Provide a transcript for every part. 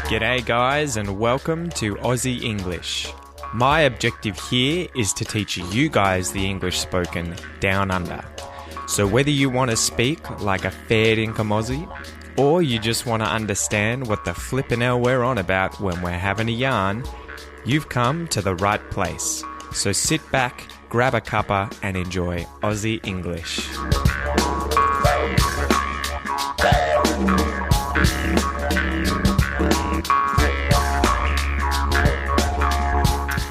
G'day guys and welcome to Aussie English. My objective here is to teach you guys the English spoken down under. So whether you want to speak like a fair dinkum Aussie, or you just want to understand what the flippin' hell we're on about when we're having a yarn, you've come to the right place. So sit back, grab a cuppa and enjoy Aussie English.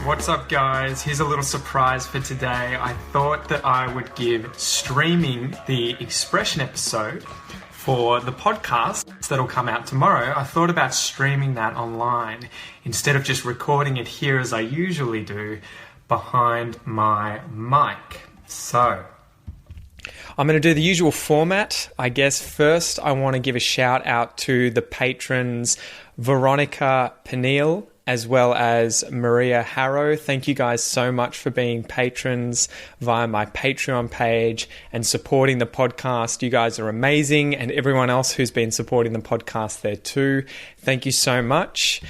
What's up guys? Here's a little surprise for today. I thought that I would give streaming the expression episode for the podcast that'll come out tomorrow. I thought about streaming that online instead of just recording it here as I usually do behind my mic. So I'm going to do the usual format. I guess first I want to give a shout out to the patrons Veronica Peniel as well as Maria Harrow. Thank you guys so much for being patrons via my Patreon page and supporting the podcast. You guys are amazing, and everyone else who's been supporting the podcast there too. Thank you so much.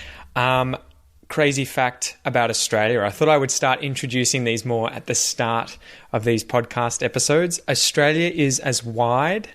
Crazy fact about Australia. I thought I would start introducing these more at the start of these podcast episodes. Australia is as wide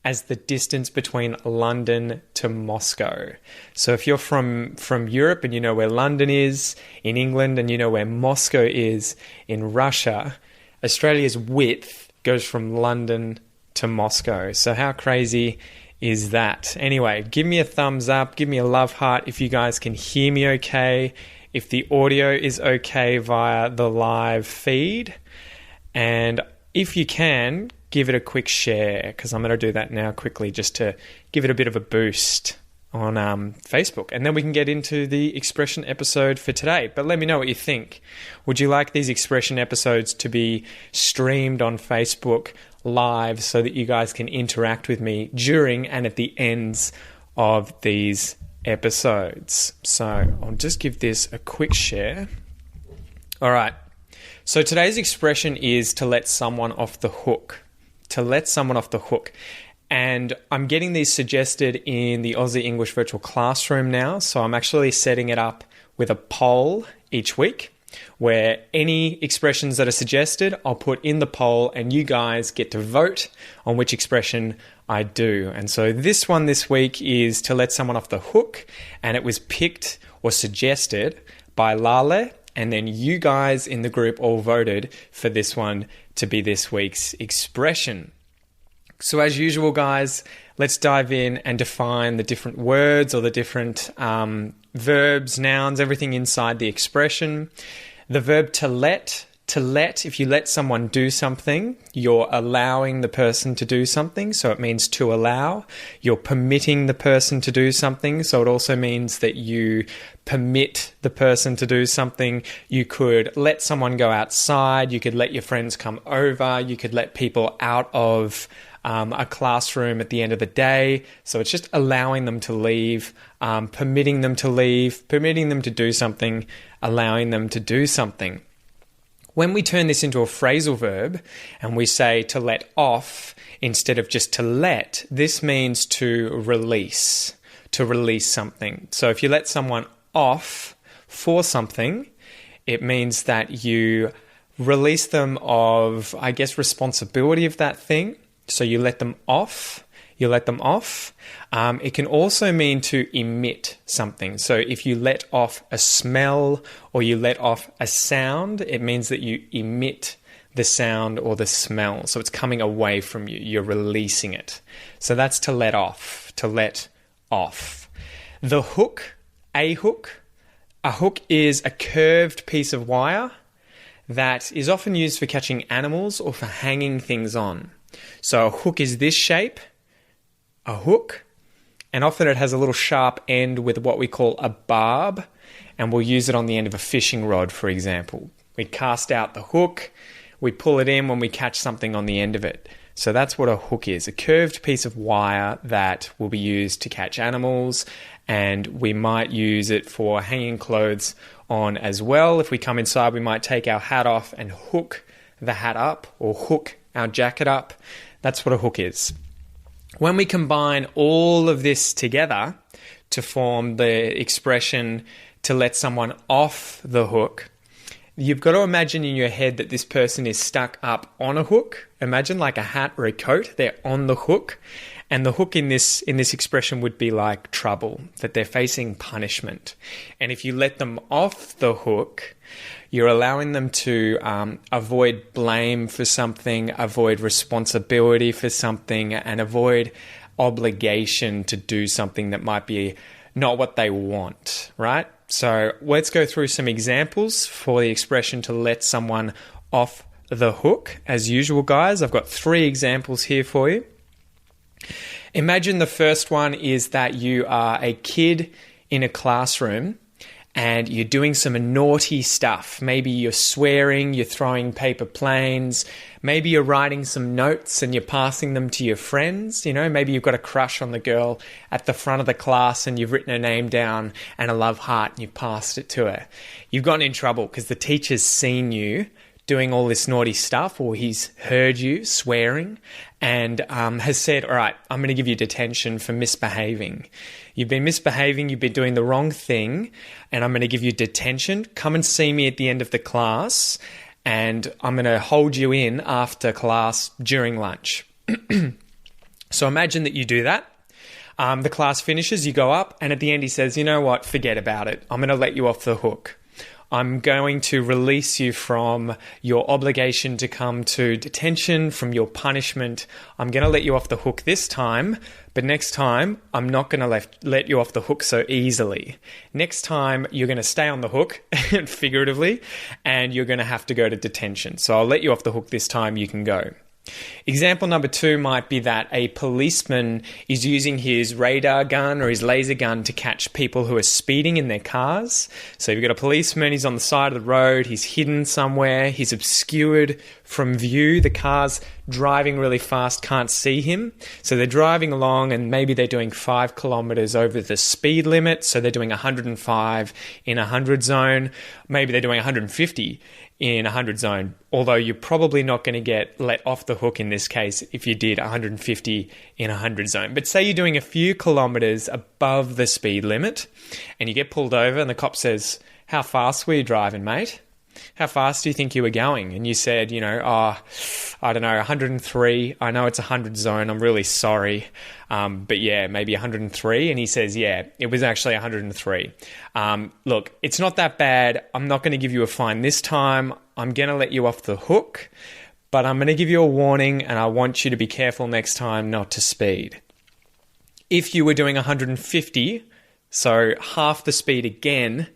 as the distance between London to Moscow. So if you're from Europe and you know where London is in England and you know where Moscow is in Russia, Australia's width goes from London to Moscow. So how crazy is that? Anyway, give me a thumbs up, give me a love heart if you guys can hear me okay, if the audio is okay via the live feed, and if you can, give it a quick share, because I'm going to do that now quickly just to give it a bit of a boost on Facebook. And then we can get into the expression episode for today. But let me know what you think. Would you like these expression episodes to be streamed on Facebook live so that you guys can interact with me during and at the ends of these episodes? So I'll just give this a quick share. All right. So today's expression is to let someone off the hook. To let someone off the hook. And I'm getting these suggested in the Aussie English Virtual Classroom now. So I'm actually setting it up with a poll each week where any expressions that are suggested, I'll put in the poll and you guys get to vote on which expression I do. And so this one this week is to let someone off the hook, and it was picked or suggested by Lale. And then you guys in the group all voted for this one to be this week's expression. So as usual, guys, let's dive in and define the different words or the different verbs, nouns, everything inside the expression. The verb to let, if you let someone do something, you're allowing the person to do something. So it means to allow. You're permitting the person to do something. So it also means that you permit the person to do something. You could let someone go outside. You could let your friends come over. You could let people out of a classroom at the end of the day. So it's just allowing them to leave, permitting them to leave, permitting them to do something, allowing them to do something. When we turn this into a phrasal verb and we say to let off instead of just to let, this means to release something. So if you let someone off for something, it means that you release them of, I guess, responsibility of that thing. So you let them off. It can also mean to emit something. So if you let off a smell or you let off a sound, it means that you emit the sound or the smell. So it's coming away from you. You're releasing it. So that's to let off, The hook, a hook is a curved piece of wire that is often used for catching animals or for hanging things on. So a hook is this shape, a hook, and often it has a little sharp end with what we call a barb, and we'll use it on the end of a fishing rod, for example. We cast out the hook, we pull it in when we catch something on the end of it. So that's what a hook is, a curved piece of wire that will be used to catch animals, and we might use it for hanging clothes on as well. If we come inside, we might take our hat off and hook the hat up or hook our jacket up. That's what a hook is. When we combine all of this together to form the expression to let someone off the hook, you've got to imagine in your head that this person is stuck up on a hook. Imagine like a hat or a coat. They're on the hook. And the hook in this expression would be like trouble, that they're facing punishment. And if you let them off the hook, you're allowing them to avoid blame for something, avoid responsibility for something, and avoid obligation to do something that might be not what they want, right? So let's go through some examples for the expression to let someone off the hook. As usual, guys, I've got 3 examples here for you. Imagine the first one is that you are a kid in a classroom and you're doing some naughty stuff. Maybe you're swearing, you're throwing paper planes, maybe you're writing some notes and you're passing them to your friends. You know, maybe you've got a crush on the girl at the front of the class and you've written her name down and a love heart and you've passed it to her. You've gotten in trouble because the teacher's seen you doing all this naughty stuff, or he's heard you swearing and has said, all right, I'm going to give you detention for misbehaving. You've been misbehaving, you've been doing the wrong thing, and I'm going to give you detention. Come and see me at the end of the class, and I'm going to hold you in after class during lunch. So imagine that you do that. The class finishes, you go up, and at the end he says, you know what, forget about it. I'm going to let you off the hook. I'm going to release you from your obligation to come to detention, from your punishment. I'm going to let you off the hook this time, but next time I'm not going to let you off the hook so easily. Next time you're going to stay on the hook, figuratively, and you're going to have to go to detention. So I'll let you off the hook this time, you can go. Example number 2 might be that a policeman is using his radar gun or his laser gun to catch people who are speeding in their cars. So you've got a policeman, he's on the side of the road, he's hidden somewhere, he's obscured from view. The car's driving really fast, can't see him. So they're driving along and maybe they're doing 5 kilometers over the speed limit. So they're doing 105 in a 100 zone. Maybe they're doing 150 in a 100 zone, although you're probably not going to get let off the hook in this case if you did 150 in a 100 zone. But say you're doing a few kilometers above the speed limit and you get pulled over and the cop says, how fast were you driving, mate? How fast do you think you were going? And you said, I don't know, 103. I know it's a 100 zone. I'm really sorry. But yeah, maybe 103. And he says, yeah, it was actually 103. Look, it's not that bad. I'm not going to give you a fine this time. I'm going to let you off the hook, but I'm going to give you a warning and I want you to be careful next time not to speed. If you were doing 150, so half the speed again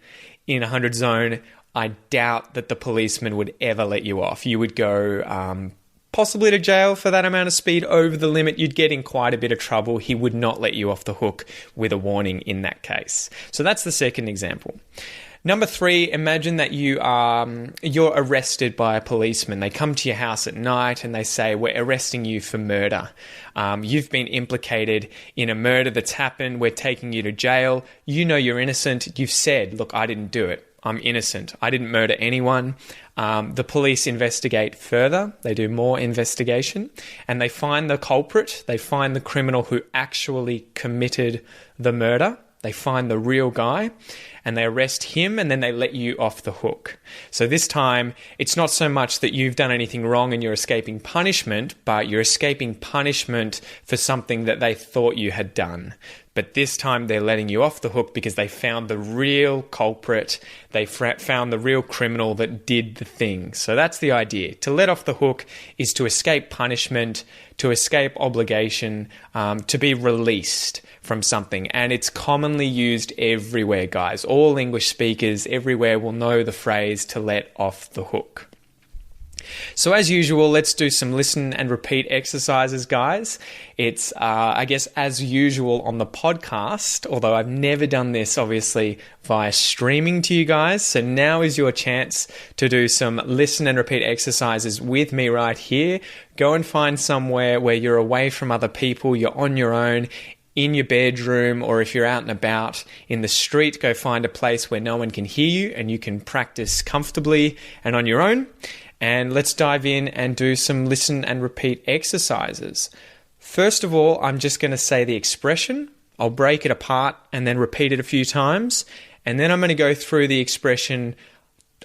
in a 100 zone, I doubt that the policeman would ever let you off. You would go possibly to jail for that amount of speed over the limit. You'd get in quite a bit of trouble. He would not let you off the hook with a warning in that case. So that's the second example. Number 3, imagine that you're arrested by a policeman. They come to your house at night and they say, we're arresting you for murder. You've been implicated in a murder that's happened. We're taking you to jail. You know you're innocent. You've said, look, I didn't do it. I'm innocent. I didn't murder anyone. The police investigate further. They do more investigation and they find the culprit. They find the criminal who actually committed the murder. They find the real guy and they arrest him and then they let you off the hook. So this time, it's not so much that you've done anything wrong and you're escaping punishment, but you're escaping punishment for something that they thought you had done. But this time they're letting you off the hook because they found the real culprit. They found the real criminal that did the thing. So that's the idea. To let off the hook is to escape punishment, to escape obligation, to be released from something. And it's commonly used everywhere, guys. All English speakers everywhere will know the phrase to let off the hook. So as usual, let's do some listen and repeat exercises, guys. It's, I guess, as usual on the podcast, although I've never done this, obviously, via streaming to you guys. So now is your chance to do some listen and repeat exercises with me right here. Go and find somewhere where you're away from other people, you're on your own, in your bedroom, or if you're out and about in the street, go find a place where no one can hear you and you can practice comfortably and on your own. And let's dive in and do some listen and repeat exercises. First of all, I'm just going to say the expression. I'll break it apart and then repeat it a few times. And then I'm going to go through the expression,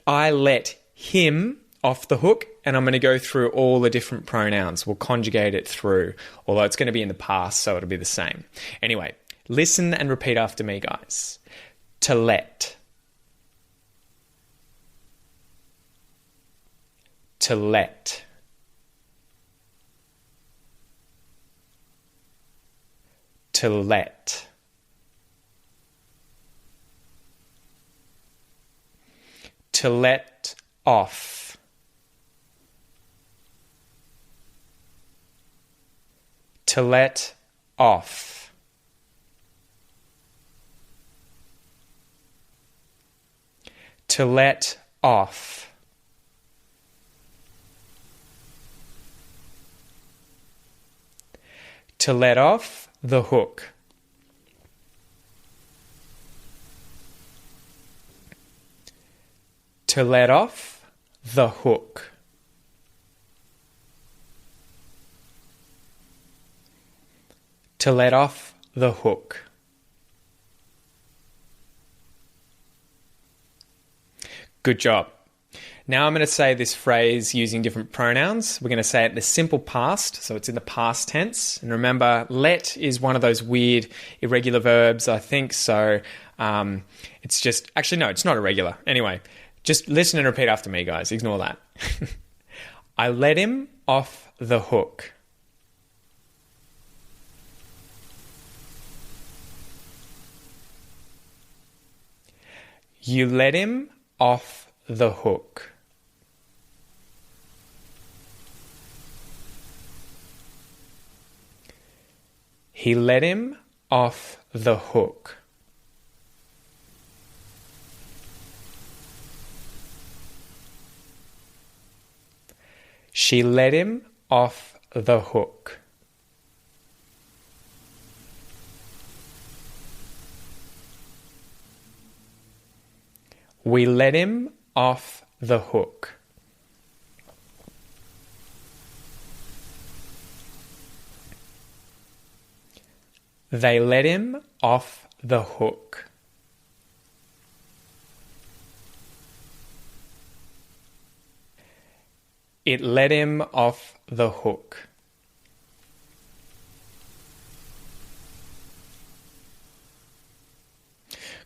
I let him off the hook, and I'm going to go through all the different pronouns. We'll conjugate it through, although it's going to be in the past, so it'll be the same. Anyway, listen and repeat after me, guys. To let. To let. To let. To let off. To let off. To let off. To let off the hook. To let off the hook. To let off the hook. Good job. Now I'm going to say this phrase using different pronouns. We're going to say it in the simple past, so it's in the past tense. And remember, let is one of those weird irregular verbs, I think. So it's just, actually, no, it's not irregular. Anyway, just listen and repeat after me, guys. Ignore that. I let him off the hook. You let him off the hook. He let him off the hook. She let him off the hook. We let him off the hook. They let him off the hook. It let him off the hook.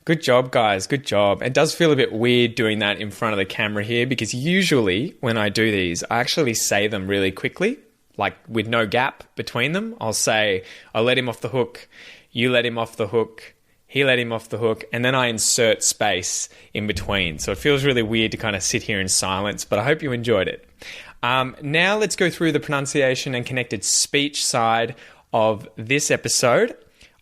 Good job, guys. Good job. It does feel a bit weird doing that in front of the camera here because usually when I do these, I actually say them really quickly, like with no gap between them. I'll say, I let him off the hook, you let him off the hook, he let him off the hook, and then I insert space in between. So it feels really weird to kind of sit here in silence, but I hope you enjoyed it. Now let's go through the pronunciation and connected speech side of this episode.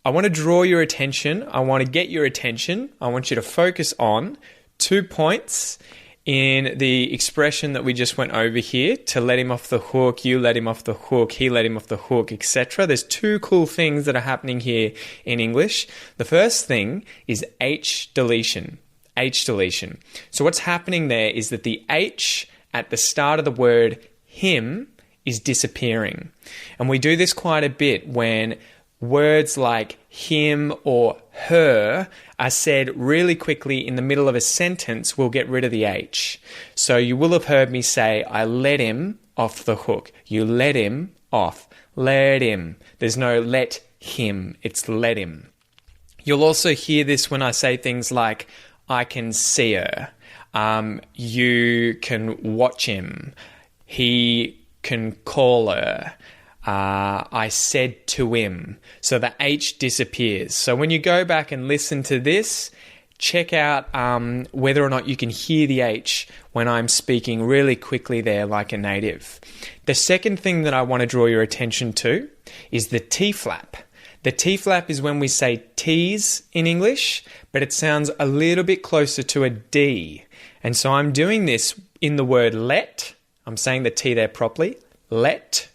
I want to draw your attention. I want to get your attention. I want you to focus on 2 points in the expression that we just went over here. To let him off the hook, you let him off the hook, he let him off the hook, etc. There's 2 cool things that are happening here in English. The first thing is H deletion. H deletion. So what's happening there is that the H at the start of the word him is disappearing. And we do this quite a bit when words like him or her are said really quickly in the middle of a sentence. We'll get rid of the H. So you will have heard me say, I let him off the hook. You let him off. Let him. There's no let him. It's let him. You'll also hear this when I say things like, I can see her. You can watch him. He can call her. I said to him. So the H disappears. So when you go back and listen to this, check out whether or not you can hear the H when I'm speaking really quickly there like a native. The second thing that I want to draw your attention to is the T flap. The T flap is when we say T's in English, but it sounds a little bit closer to a D. And so I'm doing this in the word let. I'm saying the T there properly. Let.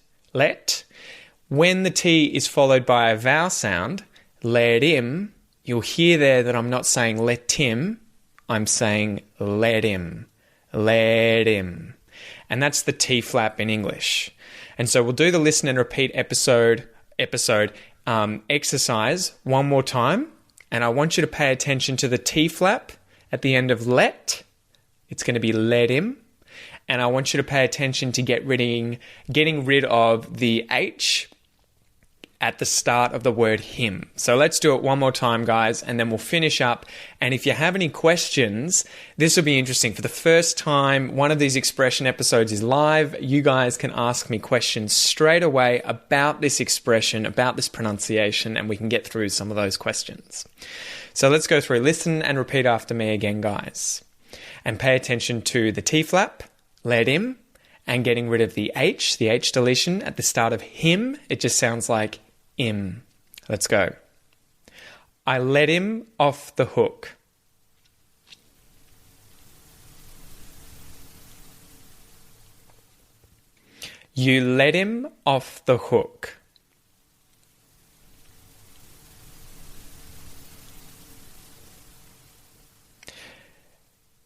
When the T is followed by a vowel sound, let him, you'll hear there that I'm not saying let him, I'm saying let him. Let him. and that's the T flap in English. And so we'll do the listen and repeat exercise one more time, and I want you to pay attention to the T flap at the end of let. It's going to be let him. And I want you to pay attention to getting rid of the H at the start of the word him. So let's do it one more time, guys, and then we'll finish up. And if you have any questions, this will be interesting. For the first time, one of these expression episodes is live. You guys can ask me questions straight away about this expression, about this pronunciation, and we can get through some of those questions. So let's go through. Listen and repeat after me again, guys. And pay attention to the T flap, let him, and getting rid of the H deletion at the start of him. It just sounds like im. Let's go. I let him off the hook. You let him off the hook.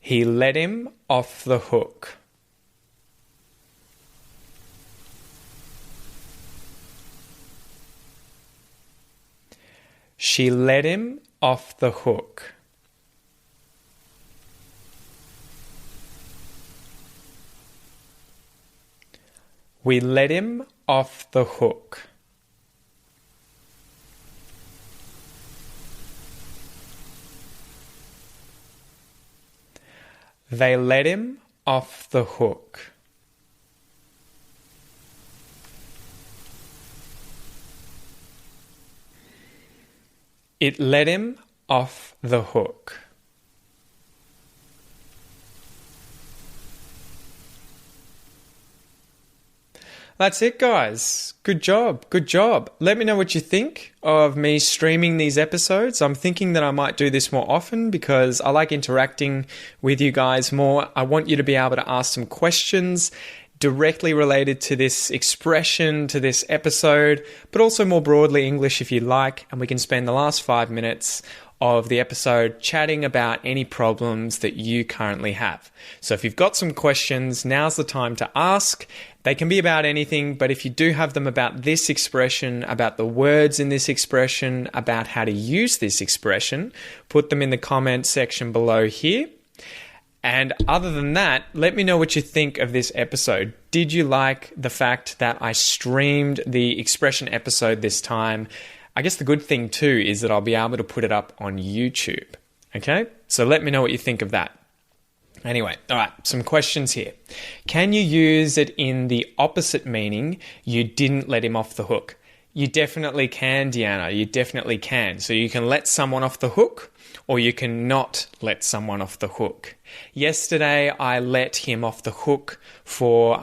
He let him off the hook. She let him off the hook. We let him off the hook. They let him off the hook. It let him off the hook. That's it, guys. Good job. Good job. Let me know what you think of me streaming these episodes. I'm thinking that I might do this more often because I like interacting with you guys more. I want you to be able to ask some questions directly related to this expression, to this episode, but also more broadly English if you like, and we can spend the last 5 minutes of the episode chatting about any problems that you currently have. So if you've got some questions, now's the time to ask. They can be about anything, but if you do have them about this expression, about the words in this expression, about how to use this expression, put them in the comment section below here. And other than that, let me know what you think of this episode. Did you like the fact that I streamed the expression episode this time? I guess the good thing too is that I'll be able to put it up on YouTube. Okay? So let me know what you think of that. Anyway, all right, some questions here. Can you use it in the opposite meaning, you didn't let him off the hook? You definitely can, Deanna. You definitely can. So you can let someone off the hook, or you can not let someone off the hook. Yesterday, I let him off the hook for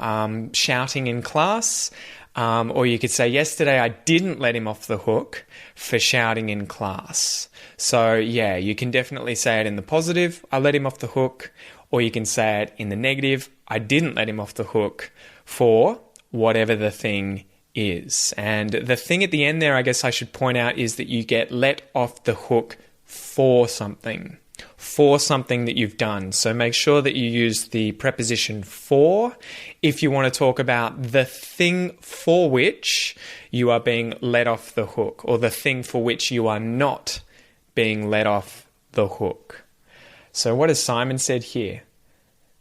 shouting in class. Or you could say, yesterday, I didn't let him off the hook for shouting in class. So yeah, you can definitely say it in the positive, I let him off the hook. Or you can say it in the negative, I didn't let him off the hook for whatever the thing is. And the thing at the end there, I guess I should point out, is that you get let off the hook for something that you've done. So make sure that you use the preposition for if you want to talk about the thing for which you are being let off the hook, or the thing for which you are not being let off the hook. So what has Simon said here?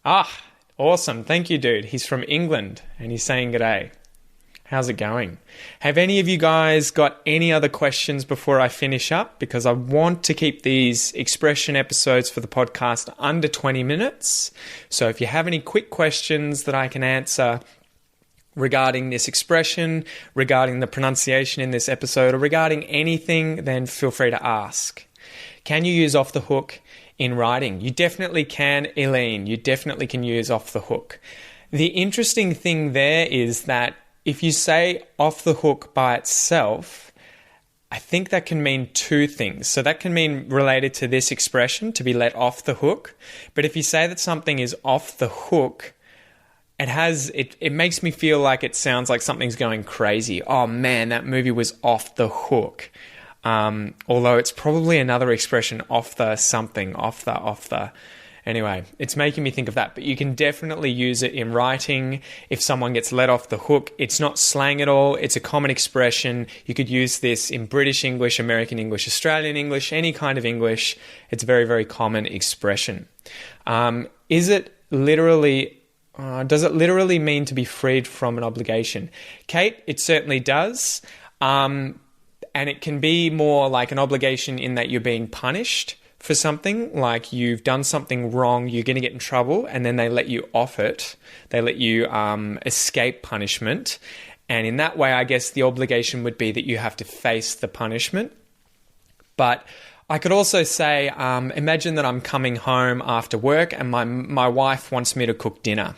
Ah, awesome. Thank you, dude. He's from England and he's saying g'day. How's it going? Have any of you guys got any other questions before I finish up? Because I want to keep these expression episodes for the podcast under 20 minutes. So if you have any quick questions that I can answer regarding this expression, regarding the pronunciation in this episode, or regarding anything, then feel free to ask. Can you use off the hook in writing? You definitely can, Eileen. You definitely can use off the hook. The interesting thing there is that if you say off the hook by itself, I think that can mean two things. So that can mean related to this expression, to be let off the hook. But if you say that something is off the hook, it makes me feel like it sounds like something's going crazy. Oh man, that movie was off the hook. Although it's probably another expression, off the something, off the. Anyway, it's making me think of that. But you can definitely use it in writing. If someone gets let off the hook, it's not slang at all. It's a common expression. You could use this in British English, American English, Australian English, any kind of English. It's a very, very common expression. Is it literally... does it literally mean to be freed from an obligation? Kate, it certainly does. And it can be more like an obligation in that you're being punished for something, like you've done something wrong, you're going to get in trouble, and then they let you off it. They let you escape punishment. And in that way, I guess the obligation would be that you have to face the punishment. But I could also say, imagine that I'm coming home after work and my wife wants me to cook dinner.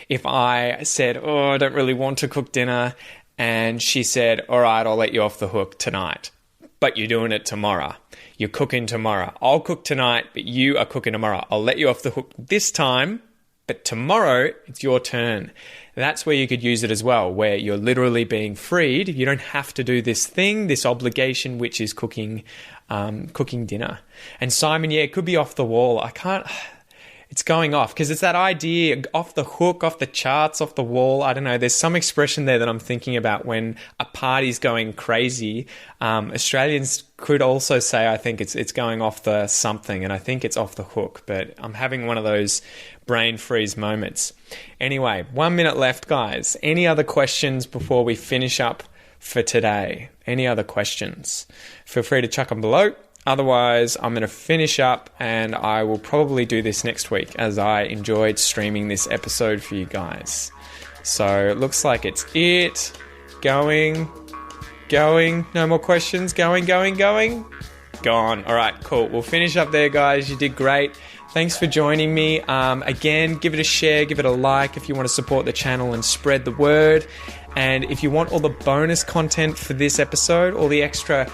If I said, I don't really want to cook dinner, and she said, all right, I'll let you off the hook tonight, but you're doing it tomorrow. You're cooking tomorrow. I'll cook tonight, but you are cooking tomorrow. I'll let you off the hook this time, but tomorrow it's your turn. That's where you could use it as well, where you're literally being freed. You don't have to do this thing, this obligation, which is cooking dinner. And Simon, it could be off the wall. It's going off because it's that idea, off the hook, off the charts, off the wall. I don't know. There's some expression there that I'm thinking about when a party's going crazy. Australians could also say, I think it's going off the something, and I think it's off the hook, but I'm having one of those brain freeze moments. Anyway, 1 minute left, guys. Any other questions before we finish up for today? Any other questions? Feel free to chuck them below. Otherwise, I'm going to finish up, and I will probably do this next week as I enjoyed streaming this episode for you guys. So it looks like it's it. Going. No more questions. Going. Gone. All right, cool. We'll finish up there, guys. You did great. Thanks for joining me. Again, give it a share, give it a like if you want to support the channel and spread the word. And if you want all the bonus content for this episode, all the extra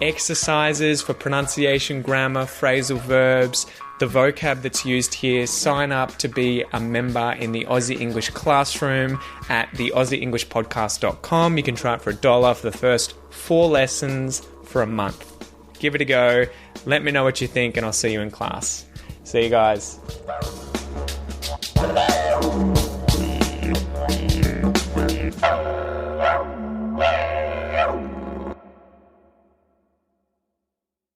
exercises for pronunciation, grammar, phrasal verbs, the vocab that's used here, sign up to be a member in the Aussie English classroom at the AussieEnglishPodcast.com. You can try it for $1 for the first 4 lessons for a month. Give it a go. Let me know what you think, and I'll see you in class. See you guys.